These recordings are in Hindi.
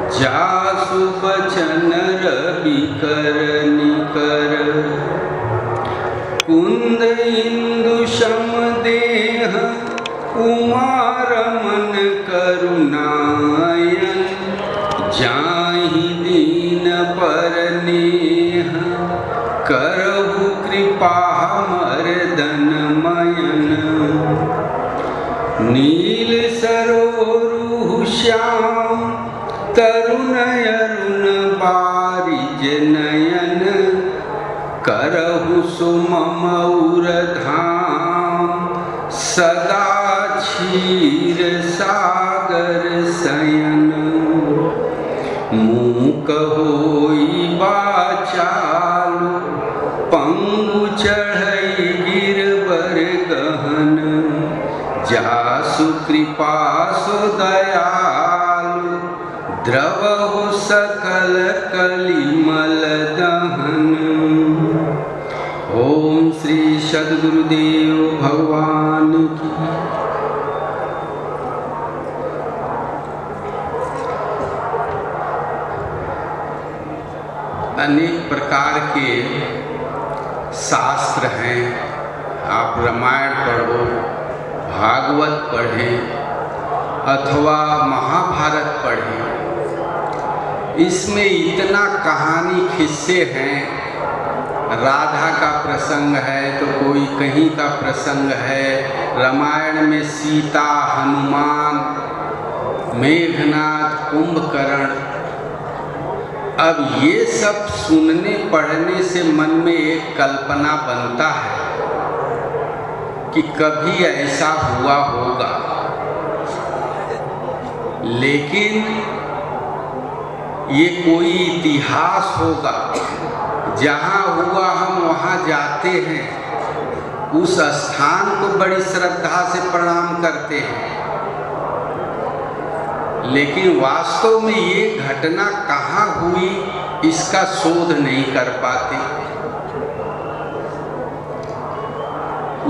जासु बचन रवि कर निकर, कुंद इंदु सम देह उमा रमन करुणायन, जाहि दीन पर नेह करहु कृपा मर्दन मयन। नील सरोरु श्याम तरुण अरुण बारिज नयन, करहु सुमम उरधाम सदा क्षीर सागर शयन। मूक होई वाचालु पंगु चढ़ई गिरवर गहन, जासु कृपा सो दयालु द्रवहु सकल कलिमल दहन। ओम श्री सद्गुरुदेव भगवान की। अनेक प्रकार के शास्त्र हैं। आप रामायण पढ़ो, भागवत पढ़ें अथवा महाभारत पढ़ें, इसमें इतना कहानी किस्से हैं। राधा का प्रसंग है तो कोई कहीं का प्रसंग है। रामायण में सीता, हनुमान, मेघनाथ, कुंभकर्ण। अब ये सब सुनने पढ़ने से मन में एक कल्पना बनता है कि कभी ऐसा हुआ होगा, लेकिन ये कोई इतिहास होगा। जहाँ हुआ हम वहाँ जाते हैं, उस स्थान को बड़ी श्रद्धा से प्रणाम करते हैं, लेकिन वास्तव में ये घटना कहाँ हुई इसका शोध नहीं कर पाते।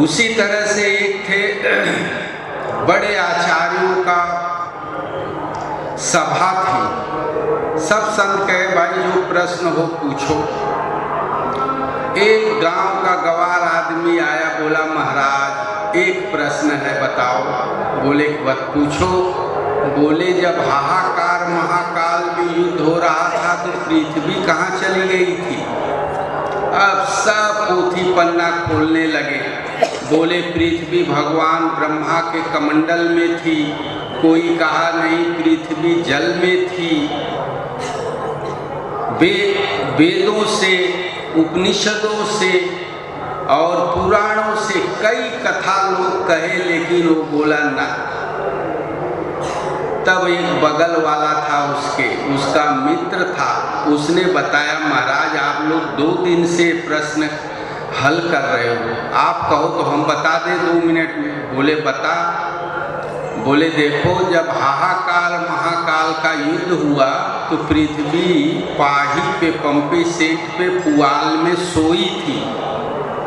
उसी तरह से एक थे बड़े आचार्यों का सभा थी। सब संत कहे भाई जो प्रश्न हो पूछो। एक गांव का गवार आदमी आया, बोला महाराज एक प्रश्न है बताओ। बोले मत पूछो। बोले जब हाहाकार महाकाल में युद्ध हो रहा था तो पृथ्वी कहाँ चली गई थी? अब सब पोथी पन्ना खोलने लगे। बोले पृथ्वी भगवान ब्रह्मा के कमंडल में थी। कोई कहा नहीं पृथ्वी जल में थी। वेदों से, उपनिषदों से और पुराणों से कई कथा लोग कहे, लेकिन वो बोला ना। तब एक बगल वाला था उसका मित्र था, उसने बताया महाराज आप लोग 2 दिन से प्रश्न हल कर रहे हो, आप कहो तो हम बता दें 2 मिनट में। बोले बता। बोले देखो जब हाहाकार महाकाल का युद्ध हुआ तो पृथ्वी पाही पे, पंपी सेट पे, पुआल में सोई थी।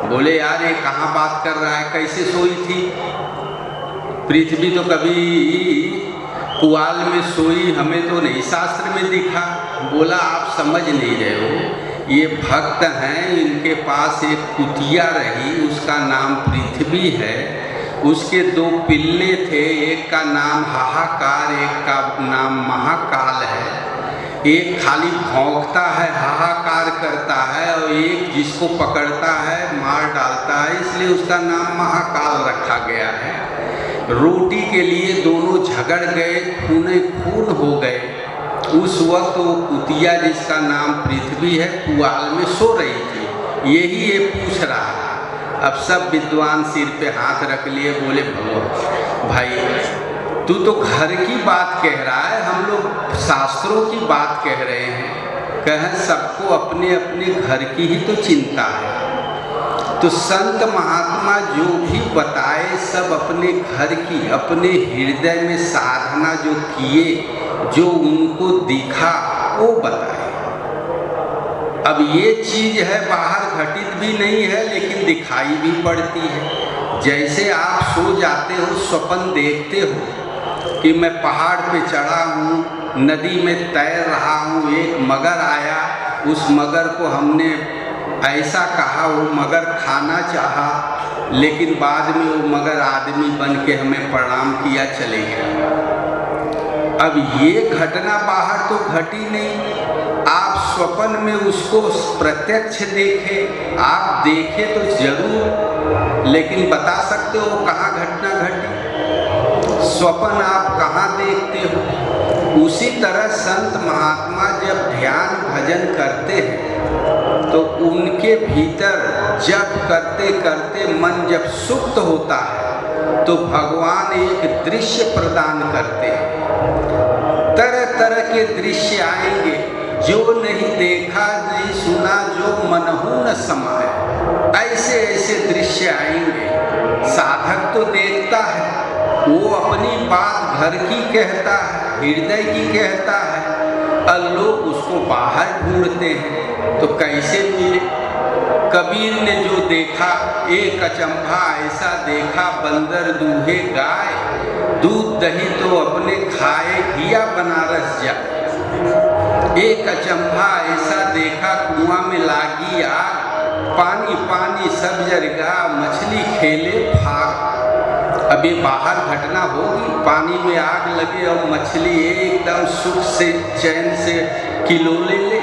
बोले यार ये कहाँ बात कर रहा है, कैसे सोई थी? पृथ्वी तो कभी पुआल में सोई हमें तो नहीं शास्त्र में दिखा। बोला आप समझ नहीं रहे हो, ये भक्त हैं, इनके पास एक कुतिया रही, उसका नाम पृथ्वी है। उसके 2 पिल्ले थे, एक का नाम हाहाकार, एक का नाम महाकाल है। एक खाली भौंकता है, हाहाकार करता है, और एक जिसको पकड़ता है मार डालता है, इसलिए उसका नाम महाकाल रखा गया है। रोटी के लिए दोनों झगड़ गए, खूने खून हो गए। उस वक्त वो कुतिया जिसका नाम पृथ्वी है पुआल में सो रही थी। यही ये पूछ रहा है। अब सब विद्वान सिर पे हाथ रख लिए, बोले भगवान भाई तू तो घर की बात कह रहा है, हम लोग शास्त्रों की बात कह रहे हैं। कहें सबको अपने अपने घर की ही तो चिंता है। तो संत महात्मा जो भी बताए सब अपने घर की, अपने हृदय में साधना जो किए, जो उनको दिखा वो बताए। अब ये चीज है बाहर घटित भी नहीं है, लेकिन दिखाई भी पड़ती है। जैसे आप सो जाते हो, स्वप्न देखते हो कि मैं पहाड़ पे चढ़ा हूँ, नदी में तैर रहा हूँ, एक मगर आया, उस मगर को हमने ऐसा कहा, वो मगर खाना चाहा, लेकिन बाद में वो मगर आदमी बन के हमें प्रणाम किया, चले गया। अब ये घटना बाहर तो घटी नहीं, आप स्वप्न में उसको प्रत्यक्ष देखे, आप देखे तो जरूर, लेकिन बता सकते हो कहाँ घटना घटी? स्वप्न आप कहाँ देखते हो? उसी तरह संत महात्मा जब ध्यान भजन करते हैं तो उनके भीतर जब करते करते मन जब सुप्त होता है तो भगवान एक दृश्य प्रदान करते हैं। तरह तरह के दृश्य आएंगे, जो नहीं देखा नहीं सुना, जो मनहु न समाए, ऐसे ऐसे दृश्य आएंगे। साधक तो देखता है, वो अपनी बात घर की कहता है, हृदय की कहता है, और लोग उसको बाहर ढूंढते हैं, तो कैसे मिले? कबीर ने जो देखा, एक अचंभा ऐसा देखा, बंदर दूहे गाय, दूध दही तो अपने खाए, घिया बनारस जाए। एक अचंभा ऐसा देखा, कुआं में लागी आग, पानी पानी सब जरगा, मछली खेले भाग। अब ये बाहर घटना होगी, पानी में आग लगे और मछली एकदम सुख से चैन से किलोले ले,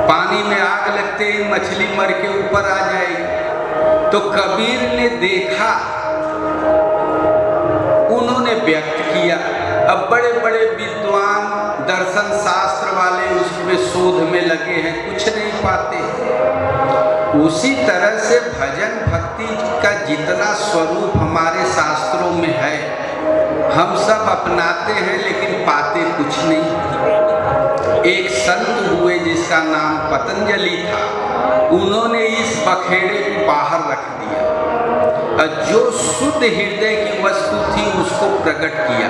पानी में आग लगते ही मछली मर के ऊपर आ जाएगी। तो कबीर ने देखा, उन्होंने व्यक्त किया। अब बड़े बड़े विद्वान दर्शन शास्त्र वाले उसमें शोध में लगे हैं, कुछ नहीं पाते। उसी तरह से भजन भक्ति का जितना स्वरूप हमारे शास्त्रों में है, हम सब अपनाते हैं लेकिन पाते कुछ नहीं। एक संत हुए जिसका नाम पतंजलि था, उन्होंने इस बखेड़े को बाहर रख दिया और जो शुद्ध हृदय की वस्तु थी उसको प्रकट किया।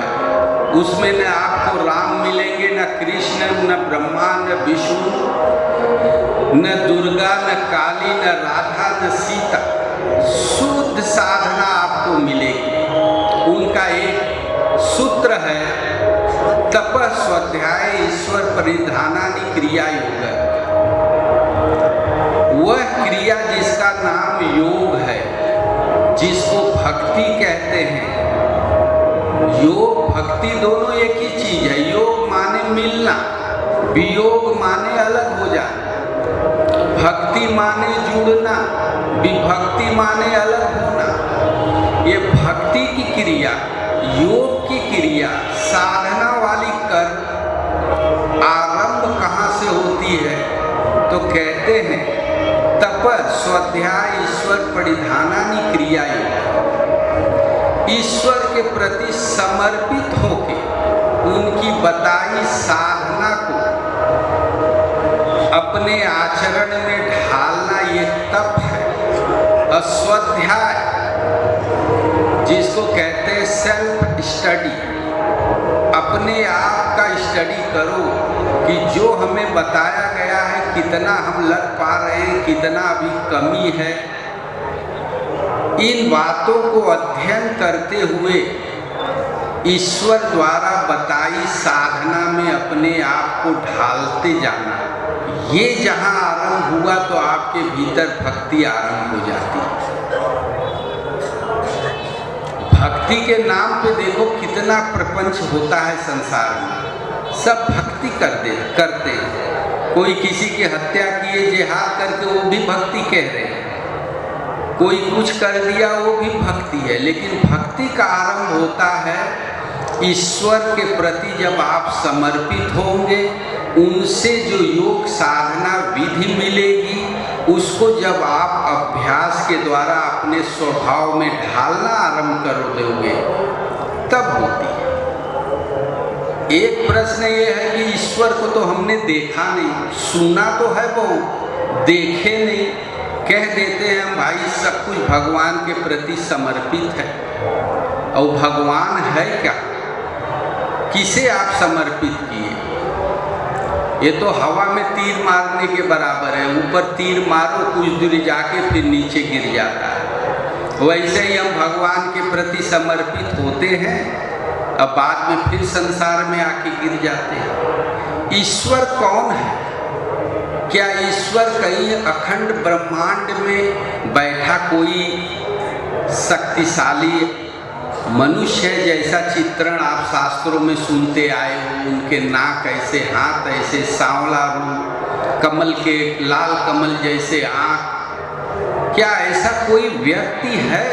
उसमें न आपको राम मिलेंगे, न कृष्ण, न ब्रह्मा, न विष्णु, न दुर्गा, न काली, न राधा, न सीता। शुद्ध साधना आपको मिलेगी। उनका एक सूत्र है, तप स्वाध्याय ईश्वर परिधानानि क्रिया योग। वह क्रिया जिसका नाम योग है, जिसको भक्ति कहते हैं। योग भक्ति दोनों एक ही चीज है। योग माने मिलना, वियोग माने अलग हो जाना, भक्ति माने जुड़ना, विभक्ति माने अलग होना। ये भक्ति की क्रिया, योग की क्रिया, साधना वाली कर आरंभ कहाँ से होती है? तो कहते हैं तप स्वाध्याय ईश्वर परिधानानि क्रिया योग। ईश्वर के प्रति समर्पित होके उनकी बताई साधना को अपने आचरण में ढालना, ये तप है। अस्वाध्याय जिसको कहते हैं सेल्फ स्टडी, अपने आप का स्टडी करो कि जो हमें बताया गया है कितना हम लग पा रहे हैं, कितना अभी कमी है। इन बातों को अध्ययन करते हुए ईश्वर द्वारा बताई साधना में अपने आप को ढालते जाना। ये जहाँ आरंभ हुआ तो आपके भीतर भक्ति आरंभ हो जाती है। भक्ति के नाम पे देखो कितना प्रपंच होता है संसार में, सब भक्ति करते हैं। कोई किसी की हत्या किए जिहाद करके वो भी भक्ति कह रहे हैं, कोई कुछ कर दिया वो भी भक्ति है। लेकिन भक्ति का आरंभ होता है ईश्वर के प्रति जब आप समर्पित होंगे, उनसे जो योग साधना विधि मिलेगी उसको जब आप अभ्यास के द्वारा अपने स्वभाव में ढालना आरंभ कर दोगे तब होती है। एक प्रश्न ये है कि ईश्वर को तो हमने देखा नहीं, सुना तो है बहुत, देखे नहीं। कह देते हैं हम भाई सब कुछ भगवान के प्रति समर्पित है, और भगवान है क्या? किसे आप समर्पित किए? ये तो हवा में तीर मारने के बराबर है। ऊपर तीर मारो, कुछ दूर जाके फिर नीचे गिर जाता है। वैसे ही हम भगवान के प्रति समर्पित होते हैं। अब बाद में फिर संसार में आके गिर जाते हैं। ईश्वर कौन है? क्या ईश्वर कहीं अखंड ब्रह्मांड में बैठा कोई शक्तिशाली मनुष्य है, जैसा चित्रण आप शास्त्रों में सुनते आए हो? उनके नाक ऐसे, हाथ ऐसे, सांवला रूप, कमल के लाल कमल जैसे आँख। क्या ऐसा कोई व्यक्ति है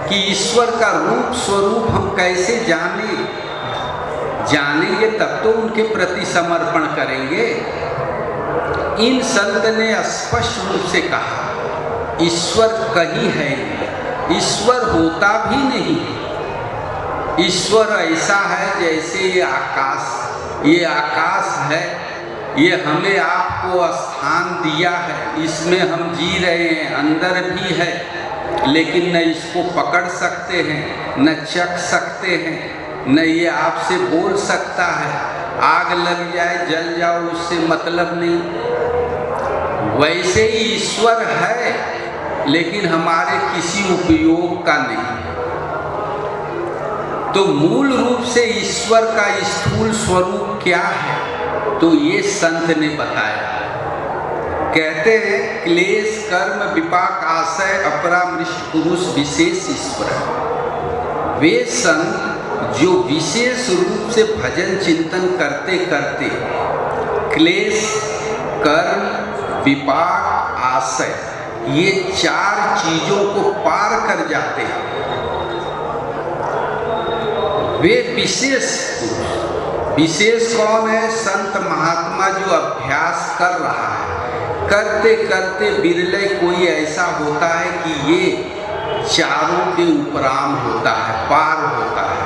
कि ईश्वर का रूप स्वरूप हम कैसे जानेंगे तब तो उनके प्रति समर्पण करेंगे। इन संत ने स्पष्ट रूप से कहा ईश्वर कहीं है, ईश्वर होता भी नहीं। ईश्वर ऐसा है जैसे ये आकाश है, ये हमें आपको स्थान दिया है, इसमें हम जी रहे हैं, अंदर भी है, लेकिन न इसको पकड़ सकते हैं, न चख सकते हैं, न ये आपसे बोल सकता है। आग लग जाए, जल जाओ, उससे मतलब नहीं। वैसे ही ईश्वर है, लेकिन हमारे किसी उपयोग का नहीं। तो मूल रूप से ईश्वर का स्थूल स्वरूप क्या है? तो ये संत ने बताया। कहते हैं क्लेश कर्म विपाक आशय अपरामृष्ट पुरुष विशेष ईश्वर। वे संत जो विशेष रूप से भजन चिंतन करते करते क्लेश कर्म विपाक आशय ये 4 चीजों को पार कर जाते हैं, वे विशेष कौन है? संत महात्मा जो अभ्यास कर रहा है, करते करते बिरले कोई ऐसा होता है कि ये चारों के उपराम होता है, पार होता है।